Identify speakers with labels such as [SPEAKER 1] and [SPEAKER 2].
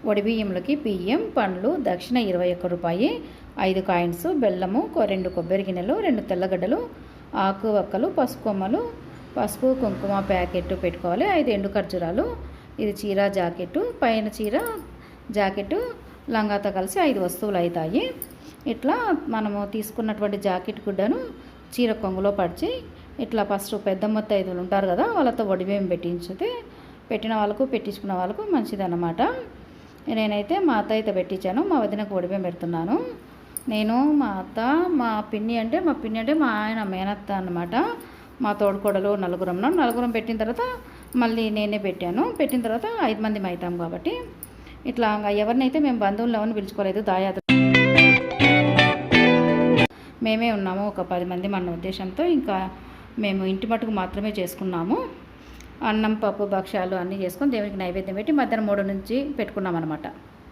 [SPEAKER 1] వడిబియ్యంలోకి బియ్యం, పండ్లు, దక్షిణ 21 రూపాయి, 5 కాయిన్స్, బెల్లము, 2 కొబ్బరి గిన్నెలు, 2 తెల్లగడ్డలు, ఆకు వక్కలు, పసుపు కొమ్మలు, పసుపు కుంకుమ ప్యాకెట్ పెట్టుకోవాలి, 5 ఎండు ఖర్జూరాలు. ఇది చీర జాకెట్టు, పైన చీర జాకెట్టు లంగాతో కలిసి 5 వస్తువులు అవుతాయి. ఇట్లా మనము తీసుకున్నటువంటి జాకెట్ గుడ్డను చీర కొంగులో పడిచి ఇట్లా ఫస్ట్ పెద్ద ముత్తైదువులు ఉంటారు కదా, వాళ్ళతో వడిబియ్యం పెట్టిన వాళ్ళకు పెట్టించుకున్న వాళ్ళకు మంచిదన్నమాట. నేనైతే మా అత్త అయితే పెట్టించాను, మా వదినకు వడిబియ్యం పెడుతున్నాను. నేను మా అత్త మా పిన్ని అంటే మా ఆయన మేనత్త అన్నమాట. మా తోడుకోడలు నలుగురం పెట్టిన తర్వాత మళ్ళీ నేనే పెట్టిన తర్వాత 5 మంది అవుతాం కాబట్టి ఇట్లా ఎవరినైతే మేము బంధువులు ఎవరిని పిలుచుకోలేదు, దాయాదులు మేమే ఉన్నాము, ఒక 10 మంది మన ఉద్దేశంతో. ఇంకా మేము ఇంటి మటుకు మాత్రమే చేసుకున్నాము. అన్నం, పప్పు, భక్ష్యాలు అన్నీ చేసుకొని దేవునికి నైవేద్యం పెట్టి మధ్యాహ్నం 3 నుంచి పెట్టుకున్నాం అన్నమాట.